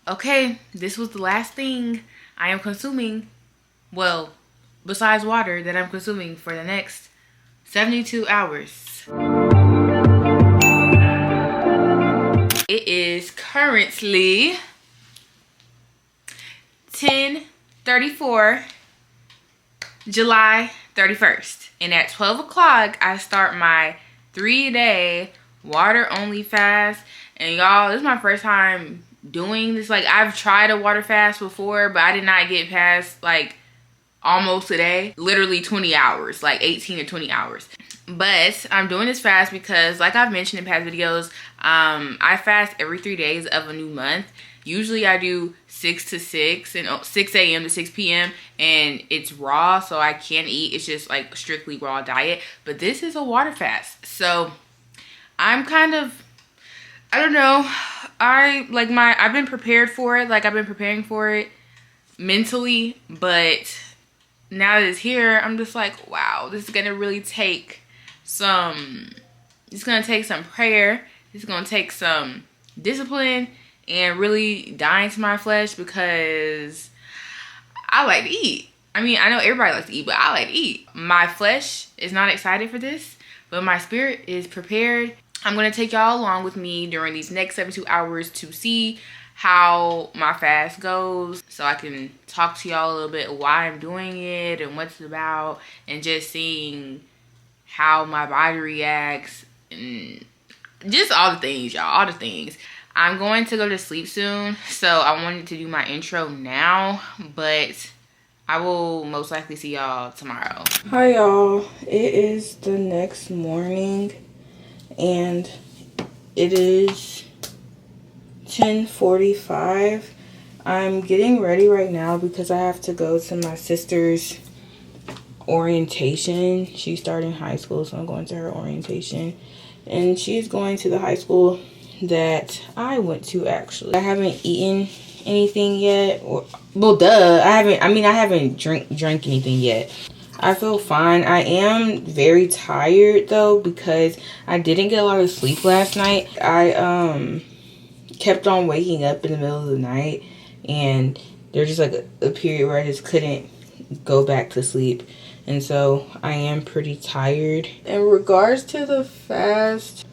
okay, this was the last thing I am consuming. Well, besides water that I'm consuming for the next 72 hours. It is currently 10:34, July 31st. And at 12 o'clock, I start my 3-day water only fast. And y'all, this is my first time doing this. Like, I've tried a water fast before, but I did not get past like almost a day. Literally 20 hours, like 18 or 20 hours. But I'm doing this fast because, like I've mentioned in past videos, I fast every 3 days of a new month. Usually I do 6 to 6 and 6 a.m. to 6 p.m. and it's raw, so I can't eat. It's just like strictly raw diet. But this is a water fast, so I'm kind of, I don't know. I've been prepared for it. Like, I've been preparing for it mentally, but now that it's here, I'm just like, wow, this is gonna really take some, it's gonna take some prayer. It's gonna take some discipline and really dying to my flesh, because I like to eat. I mean, I know everybody likes to eat, but I like to eat. My flesh is not excited for this, but my spirit is prepared. I'm gonna take y'all along with me during these next 72 hours to see how my fast goes, so I can talk to y'all a little bit why I'm doing it and what it's about, and just seeing how my body reacts and just all the things, y'all, all the things. I'm going to go to sleep soon, so I wanted to do my intro now, but I will most likely see y'all tomorrow. Hi y'all, it is the next morning and it is 10:45. I'm getting ready right now because I have to go to my sister's orientation. She's starting high school, so I'm going to her orientation. And she's going to the high school that I went to, actually. I haven't eaten anything yet. Well, duh. I haven't drank anything yet. I feel fine. I am very tired though, because I didn't get a lot of sleep last night. I kept on waking up in the middle of the night, and there's just like a period where I just couldn't go back to sleep, and so I am pretty tired. In regards to the fast,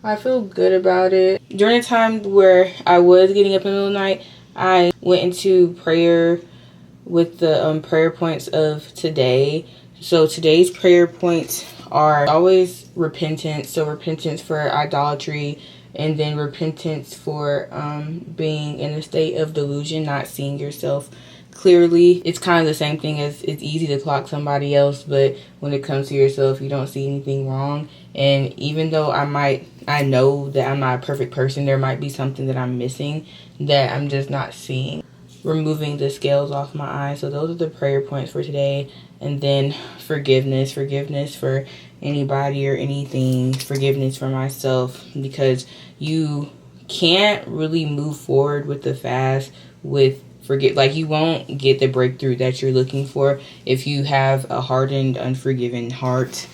I feel good about it. During the time where I was getting up in the middle of the night, I went into prayer with the prayer points of today. So today's prayer points are always repentance. So repentance for idolatry, and then repentance for being in a state of delusion, not seeing yourself clearly. It's kind of the same thing as it's easy to clock somebody else, but when it comes to yourself, you don't see anything wrong. And even though I know that I'm not a perfect person, there might be something that I'm missing that I'm just not seeing. Removing the scales off my eyes. So those are the prayer points for today. And then forgiveness for anybody or anything. Forgiveness for myself, because you can't really move forward with the fast with you won't get the breakthrough that you're looking for if you have a hardened, unforgiving heart.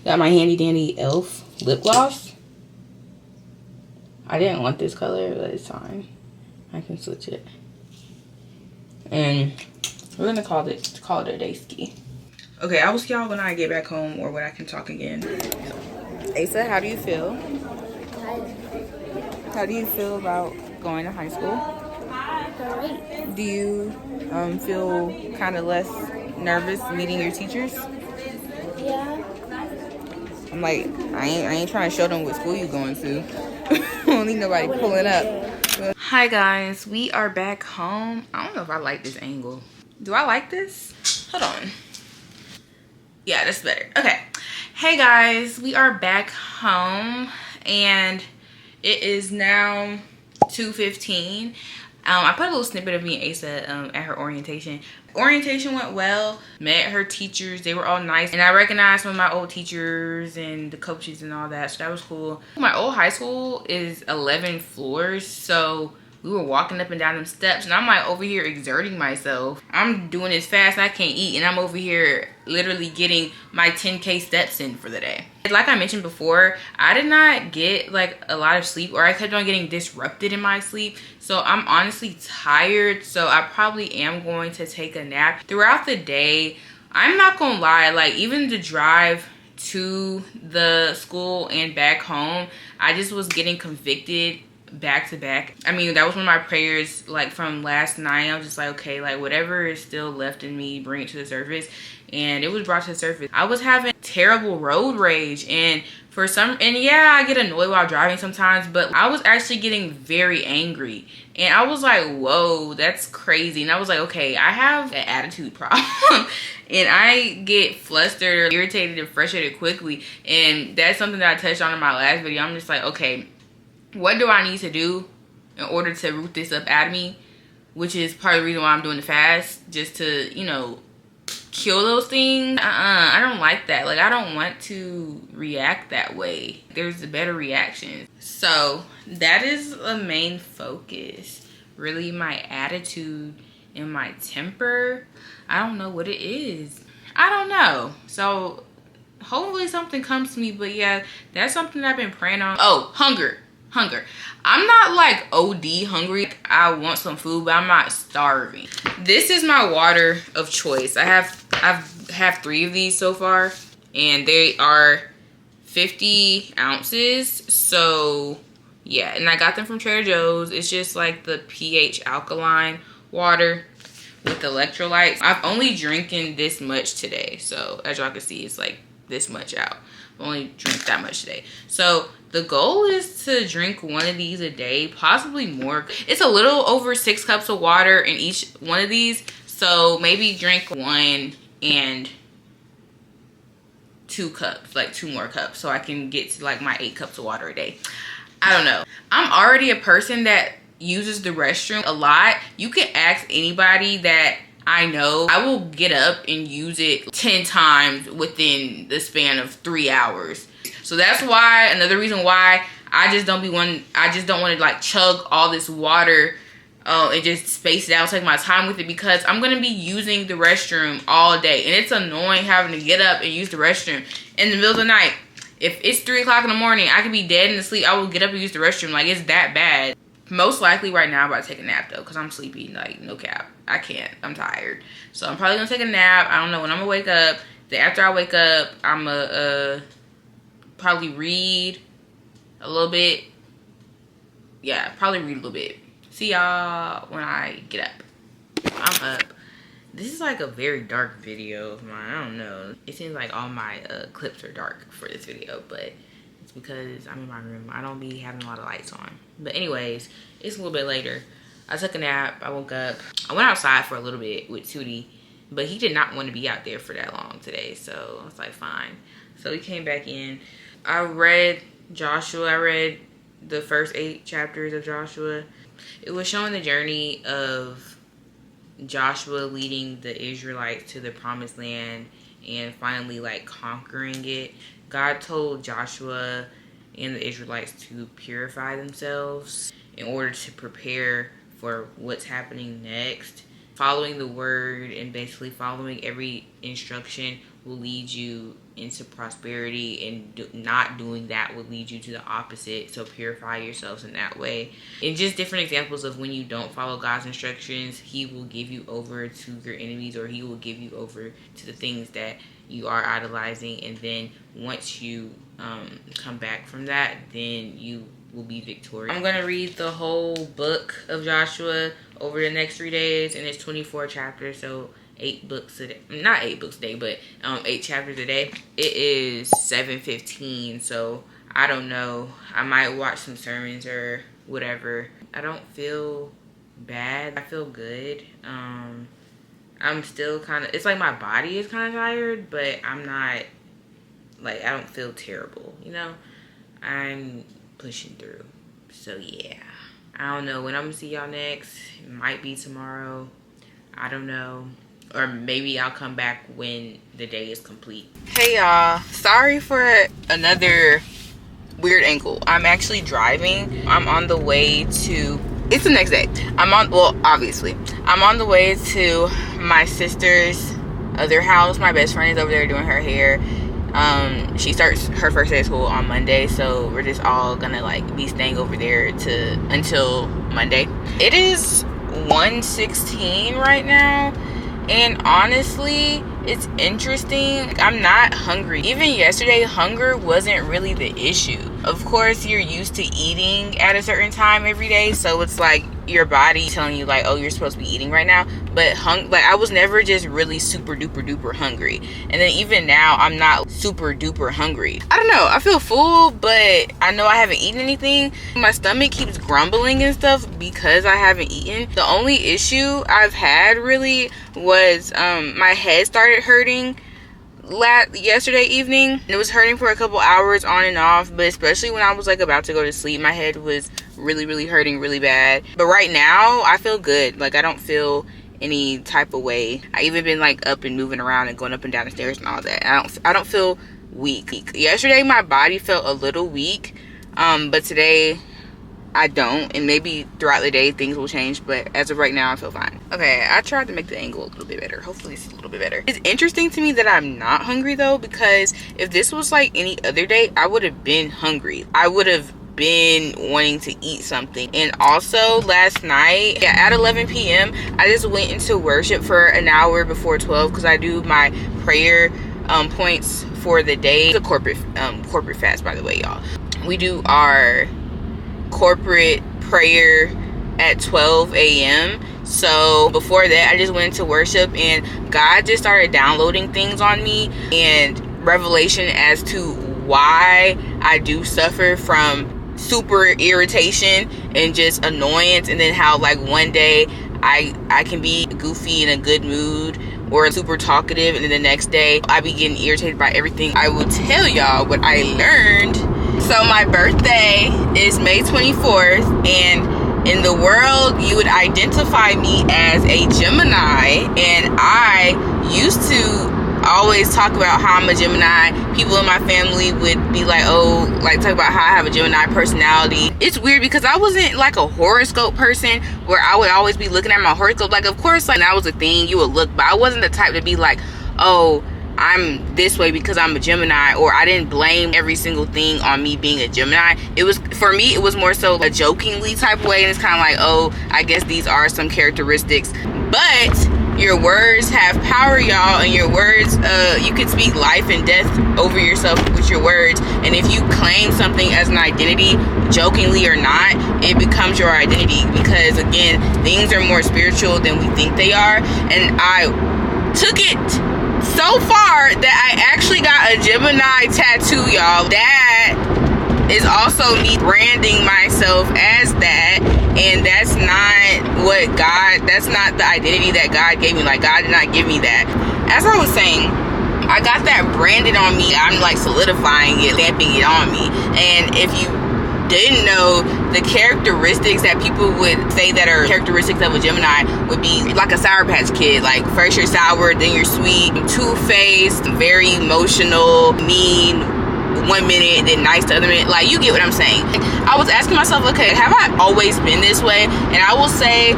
Got my handy dandy e.l.f. lip gloss. I didn't want this color, but it's fine. I can switch it. And we're gonna call it a day ski. Okay, I will see y'all when I get back home, or when I can talk again. Asa, how do you feel? How do you feel about going to high school? Great. Do you feel kind of less nervous meeting your teachers? Yeah. I'm like, I ain't trying to show them what school you going to. I don't need nobody pulling up. Hi guys, we are back home. I don't know if I like this angle. Do I like this? Hold on. Yeah, that's better. Okay. Hey guys, we are back home and it is now 2:15. I put a little snippet of me and Asa at her orientation. Orientation went well. Met her teachers. They were all nice. And I recognized some of my old teachers and the coaches and all that. So that was cool. My old high school is 11 floors. So we were walking up and down them steps, and I'm like over here exerting myself. I'm doing this fast, I can't eat, and I'm over here literally getting my 10K steps in for the day. Like I mentioned before, I did not get like a lot of sleep, or I kept on getting disrupted in my sleep. So I'm honestly tired, so I probably am going to take a nap throughout the day. I'm not gonna lie, like even the drive to the school and back home, I just was getting convicted back to back. I mean, that was one of my prayers like from last night. I was just like, okay, like whatever is still left in me, bring it to the surface. And it was brought to the surface. I was having terrible road rage, and yeah, I get annoyed while driving sometimes, but I was actually getting very angry. And I was like, whoa, that's crazy. And I was like, okay, I have an attitude problem. And I get flustered or irritated and frustrated quickly. And that's something that I touched on in my last video. I'm just like, okay, what do I need to do in order to root this up out of me? Which is part of the reason why I'm doing the fast, just to, you know, kill those things. I don't like that. Like, I don't want to react that way. There's a better reaction. So that is a main focus. Really, my attitude and my temper. I don't know what it is. I don't know. So hopefully something comes to me. But yeah, that's something I've been praying on. Oh, hunger. I'm not like OD hungry. I want some food, but I'm not starving. This is my water of choice. I have 3 of these so far, and they are 50 ounces. So yeah, and I got them from Trader Joe's. It's just like the pH alkaline water with electrolytes. I've only drinking this much today, so as y'all can see, it's like this much out. I've only drank that much today. So the goal is to drink one of these a day, possibly more. It's a little over 6 cups of water in each one of these. So maybe drink 1 and 2 cups, like 2 more cups, so I can get to like my 8 cups of water a day. I don't know. I'm already a person that uses the restroom a lot. You can ask anybody that I know. I will get up and use it 10 times within the span of 3 hours. So that's why, another reason why I just don't want to like chug all this water and just space it out, take my time with it, because I'm going to be using the restroom all day. And it's annoying having to get up and use the restroom in the middle of the night. If it's 3 o'clock in the morning, I could be dead in the sleep. I will get up and use the restroom. Like, it's that bad. Most likely right now I'm about to take a nap though, because I'm sleepy. Like, no cap. I can't. I'm tired. So I'm probably going to take a nap. I don't know when I'm going to wake up. Then after I wake up, I'm going to probably read a little bit. Yeah, probably read a little bit. See y'all when I get up. I'm up. This is like a very dark video of mine. I don't know. It seems like all my clips are dark for this video, but it's because I'm in my room. I don't be having a lot of lights on. But anyways, it's a little bit later. I took a nap. I woke up. I went outside for a little bit with Tootie, but he did not want to be out there for that long today. So I was like, fine. So we came back in. I read Joshua. I read the first 8 chapters of Joshua. It was showing the journey of Joshua leading the Israelites to the promised land and finally like conquering it. God told Joshua and the Israelites to purify themselves in order to prepare for what's happening next. Following the word and basically following every instruction will lead you into prosperity, and not doing that will lead you to the opposite. So purify yourselves in that way. And just different examples of when you don't follow God's instructions, he will give you over to your enemies, or he will give you over to the things that you are idolizing. And then once you come back from that, then you will be victorious. I'm going to read the whole book of Joshua over the next 3 days, and it's 24 chapters, so 8 books a day. Not 8 books a day, but 8 chapters a day. It is 7:15, so I don't know. I might watch some sermons or whatever. I don't feel bad. I feel good. I'm still kind of, it's like my body is kind of tired, but I'm not, like, I don't feel terrible, you know? I'm pushing through. So yeah, I don't know when I'm gonna see y'all next. It might be tomorrow. I don't know. Or maybe I'll come back when the day is complete. Hey y'all, sorry for another weird angle. I'm actually driving. I'm on the way to it's the next day. Obviously I'm on the way to my sister's other house. My best friend is over there doing her hair. She starts her first day of school on Monday, so we're just all gonna like be staying over there until Monday. It is 1:16 right now, and honestly, it's interesting. Like, I'm not hungry. Even yesterday, hunger wasn't really the issue. Of course, you're used to eating at a certain time every day, so it's like your body telling you like, oh, you're supposed to be eating right now. But like, I was never just really super duper duper hungry, and then even now I'm not super duper hungry. I don't know, I feel full, but I know I haven't eaten anything. My stomach keeps grumbling and stuff because I haven't eaten. The only issue I've had really was my head started hurting yesterday evening. It was hurting for a couple hours on and off, but especially when I was like about to go to sleep, my head was really hurting really bad. But right now I feel good. Like, I don't feel any type of way. I even been like up and moving around and going up and down the stairs and all that. I don't feel weak. Yesterday my body felt a little weak, but today I don't, and maybe throughout the day things will change, but as of right now I feel fine. Okay, I tried to make the angle a little bit better. Hopefully it's a little bit better. It's interesting to me that I'm not hungry though, because if this was like any other day, I would have been hungry. I would have been wanting to eat something. And also last night, at 11 p.m. I just went into worship for an hour before 12 because I do my prayer points for the day. It's a corporate fast, by the way, y'all. We do our corporate prayer at 12 a.m. So before that, I just went into worship, and God just started downloading things on me and revelation as to why I do suffer from super irritation and just annoyance, and then how like one day I can be goofy in a good mood or super talkative, and then the next day I be getting irritated by everything. I will tell y'all what I learned. So my birthday is May 24th, and in the world you would identify me as a Gemini, and I used to always talk about how I'm a Gemini. People in my family would be like, oh, like talk about how I have a Gemini personality. It's weird because I wasn't like a horoscope person where I would always be looking at my horoscope. Like, of course, like that was a thing you would look, but I wasn't the type to be like, oh, I'm this way because I'm a Gemini, or I didn't blame every single thing on me being a Gemini. It was, for me, it was more so a jokingly type way, and it's kind of like, oh, I guess these are some characteristics. But your words have power, y'all, and your words, you can speak life and death over yourself with your words. And if you claim something as an identity, jokingly or not, it becomes your identity, because again, things are more spiritual than we think they are. And I took it so far that I actually got a Gemini tattoo, y'all. That is also me branding myself as that, and that's not the identity that God gave me. Like, God did not give me that. As I was saying, I got that branded on me. I'm like solidifying it, stamping it on me. And if you didn't know, the characteristics that people would say that are characteristics of a Gemini would be like a Sour Patch Kid. Like, first you're sour, then you're sweet, two-faced, very emotional, mean one minute, then nice the other minute. Like, you get what I'm saying. I was asking myself, okay, have I always been this way? And I will say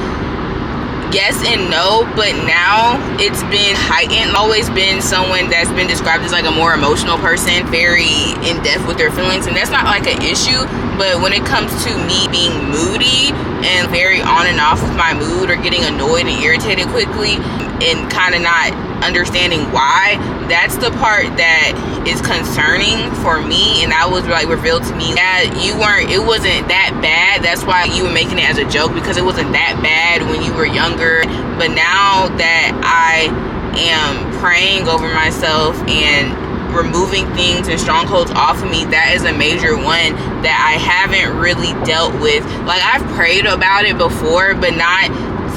yes and no, but now it's been heightened. Always been someone that's been described as like a more emotional person, very in depth with their feelings, and that's not like an issue. But when it comes to me being moody and very on and off with my mood, or getting annoyed and irritated quickly and kind of not understanding why, that's the part that is concerning for me. And that was like revealed to me that it wasn't that bad. That's why you were making it as a joke, because it wasn't that bad when you were younger. But now that I am praying over myself and removing things and strongholds off of me, that is a major one that I haven't really dealt with. Like, I've prayed about it before, but not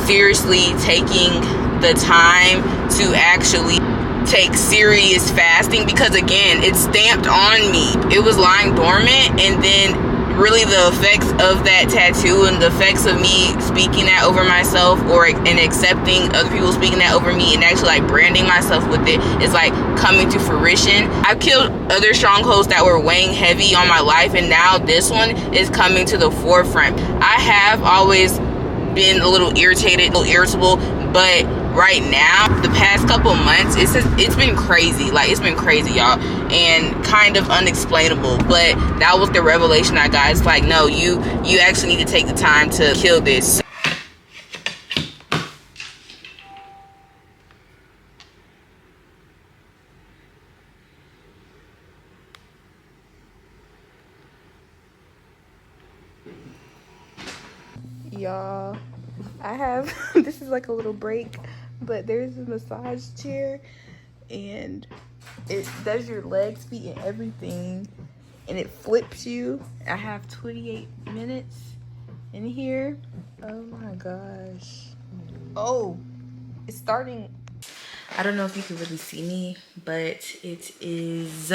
seriously taking the time to actually take serious fasting, because again, it's stamped on me. It was lying dormant, and then really the effects of that tattoo and the effects of me speaking that over myself, and accepting other people speaking that over me, and actually like branding myself with it, is like coming to fruition. I've killed other strongholds that were weighing heavy on my life, and now this one is coming to the forefront. I have always been a little irritated, a little irritable, but right now, the past couple months, it's been crazy. Like, it's been crazy, y'all, and kind of unexplainable. But that was the revelation I got. It's like, no, you actually need to take the time to kill this. Y'all, I have this is like a little break, but there's a massage chair and it does your legs, feet, and everything, and it flips you. I have 28 minutes in here. Oh my gosh. Oh, it's starting. I don't know if you can really see me, but it is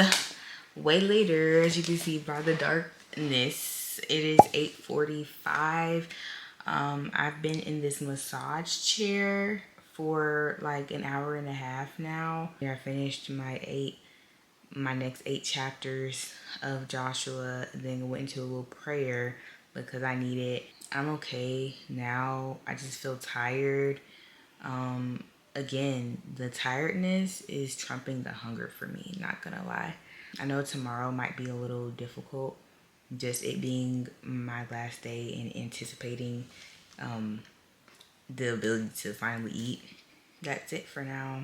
way later, as you can see by the darkness. It is 8:45. I've been in this massage chair for like an hour and a half now. I finished my next 8 chapters of Joshua, then went into a little prayer because I need it. I'm okay now. I just feel tired. Again, the tiredness is trumping the hunger for me, not gonna lie. I know tomorrow might be a little difficult, just it being my last day and anticipating the ability to finally eat. That's it for now.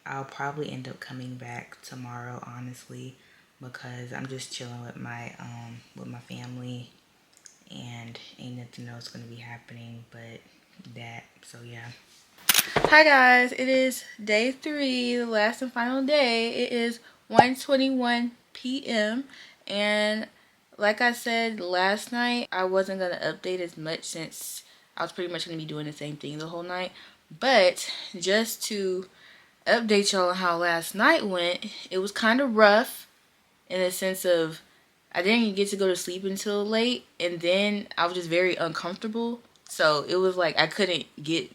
I'll probably end up coming back tomorrow, honestly, because I'm just chilling with my family, and ain't nothing else gonna be happening but that. So yeah. Hi guys, it is day 3, the last and final day. It is 1:21 p.m. and like I said last night, I wasn't going to update as much since I was pretty much going to be doing the same thing the whole night. But just to update y'all on how last night went, it was kind of rough in the sense of I didn't get to go to sleep until late, and then I was just very uncomfortable. So it was like I couldn't get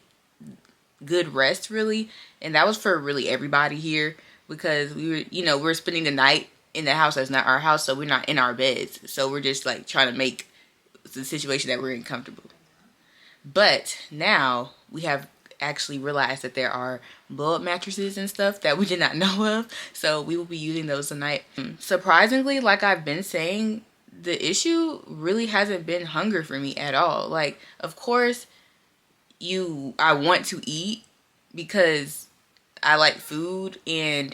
good rest really, and that was for really everybody here because we're spending the night in the house that's not our house, so we're not in our beds, so we're just like trying to make the situation that we're in comfortable. But now we have actually realized that there are blow-up mattresses and stuff that we did not know of, so we will be using those tonight. Surprisingly, like I've been saying, the issue really hasn't been hunger for me at all. Like, of course I want to eat because I like food, and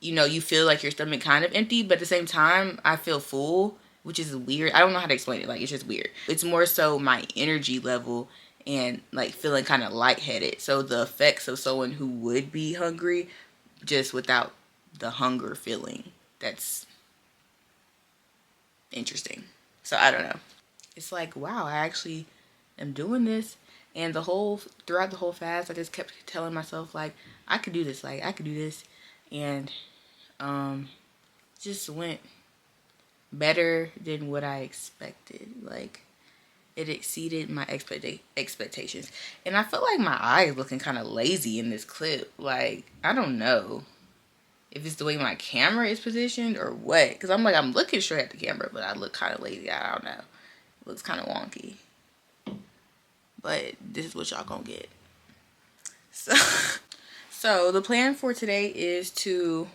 you feel like your stomach kind of empty, but at the same time I feel full, which is weird. I don't know how to explain it. Like, it's just weird. It's more so my energy level and like feeling kind of lightheaded. So the effects of someone who would be hungry just without the hunger feeling. That's interesting. So I don't know. It's like, wow, I actually am doing this. And throughout the whole fast, I just kept telling myself, like, I could do this, like, I could do this. And just went better than what I expected. Like, it exceeded my expectations. And I feel like my eye is looking kind of lazy in this clip. Like, I don't know if it's the way my camera is positioned or what. Because I'm looking straight at the camera, but I look kind of lazy. I don't know. It looks kind of wonky. But this is what y'all gonna get. So the plan for today is to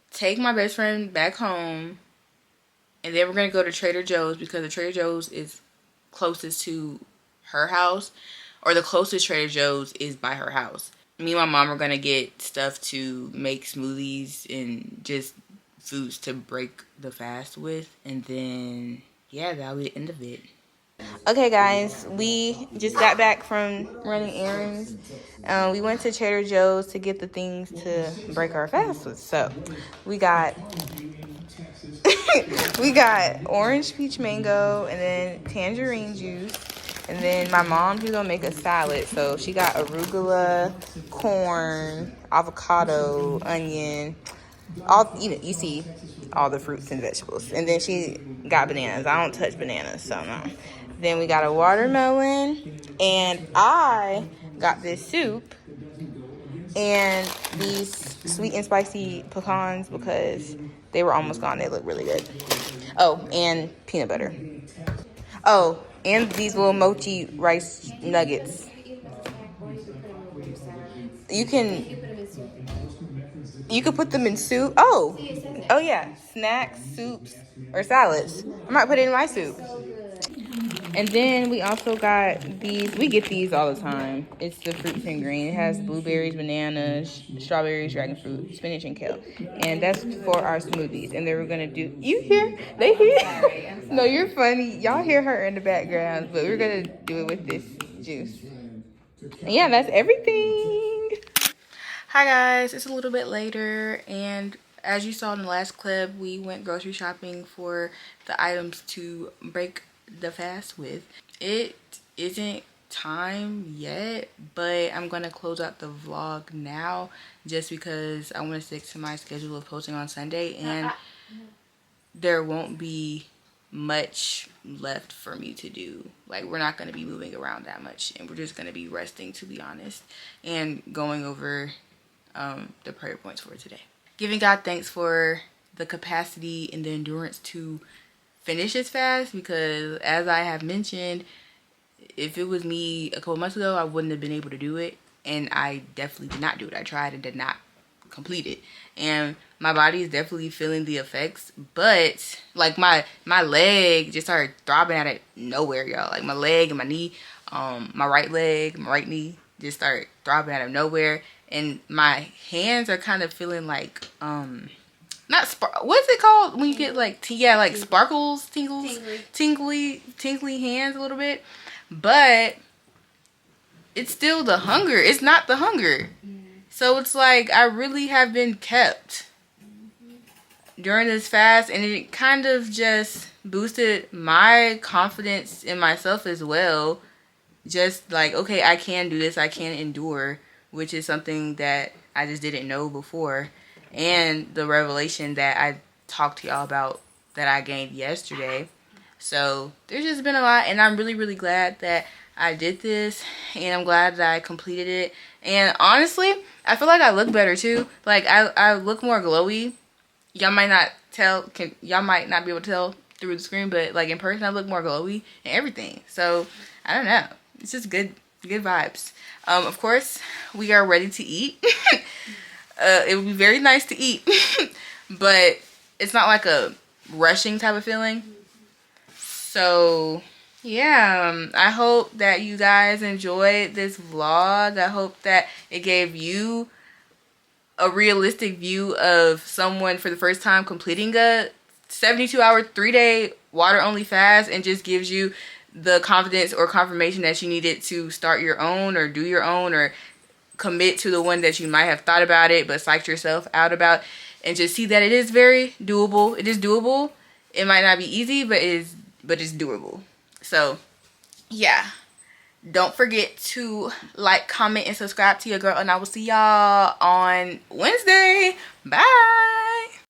take my best friend back home, and then we're gonna go to Trader Joe's because the Trader Joe's is closest to her house, or the closest Trader Joe's is by her house. Me and my mom are gonna get stuff to make smoothies and just foods to break the fast with, and then yeah, that'll be the end of it. Okay guys, we just got back from running errands. We went to Trader Joe's to get the things to break our fast with. So we got we got orange, peach, mango, and then tangerine juice. And then my mom, she's gonna make a salad. So she got arugula, corn, avocado, onion, all you see all the fruits and vegetables. And then she got bananas. I don't touch bananas, so no. Then we got a watermelon, and I got this soup and these sweet and spicy pecans because they were almost gone. They look really good. Oh, and peanut butter. Oh, And these little mochi rice nuggets. You can put them in soup. Oh yeah, snacks, soups, or salads. I might put it in my soup. And then we also got these. We get these all the time. It's the fruits and green. It has blueberries, bananas, strawberries, dragon fruit, spinach, and kale. And that's for our smoothies. And then we're gonna do. You hear? They hear? No, you're funny. Y'all hear her in the background, but we're gonna do it with this juice. And yeah, that's everything. Hi guys, it's a little bit later, and as you saw in the last clip, we went grocery shopping for the items to break the fast with. It isn't time yet, but I'm gonna close out the vlog now just because I want to stick to my schedule of posting on Sunday, and there won't be much left for me to do. Like, we're not going to be moving around that much, and we're just going to be resting, to be honest, and going over the prayer points for today. Giving God thanks for the capacity and the endurance to finish this fast, because as I have mentioned, if it was me a couple months ago, I wouldn't have been able to do it, and I definitely did not do it. I tried and did not complete it, and my body is definitely feeling the effects, but like my leg just started throbbing out of nowhere, y'all. Like my leg and my knee, my right leg, my right knee just started throbbing out of nowhere, and my hands are kind of feeling like what's it called when you get like like sparkles, tingles, tingly hands a little bit, but it's still the hunger. It's not the hunger. So it's like I really have been kept during this fast, and it kind of just boosted my confidence in myself as well. Just like, okay, I can do this, I can endure, which is something that I just didn't know before. And the revelation that I talked to y'all about that I gained yesterday. So there's just been a lot, and I'm really, really glad that I did this, and I'm glad that I completed it. And honestly, I feel like I look better too. Like I look more glowy. Y'all might not y'all might not be able to tell through the screen, but like in person I look more glowy and everything. So I don't know. It's just good vibes. Of course, we are ready to eat. It would be very nice to eat, but it's not like a rushing type of feeling. So yeah, I hope that you guys enjoyed this vlog. I hope that it gave you a realistic view of someone for the first time completing a 72-hour 3-day water only fast, and just gives you the confidence or confirmation that you needed to start your own, or do your own, or commit to the one that you might have thought about it but psyched yourself out about, and just see that it is very doable. It is doable. It might not be easy, but it's doable. So yeah, don't forget to like, comment, and subscribe to your girl, and I will see y'all on Wednesday. Bye.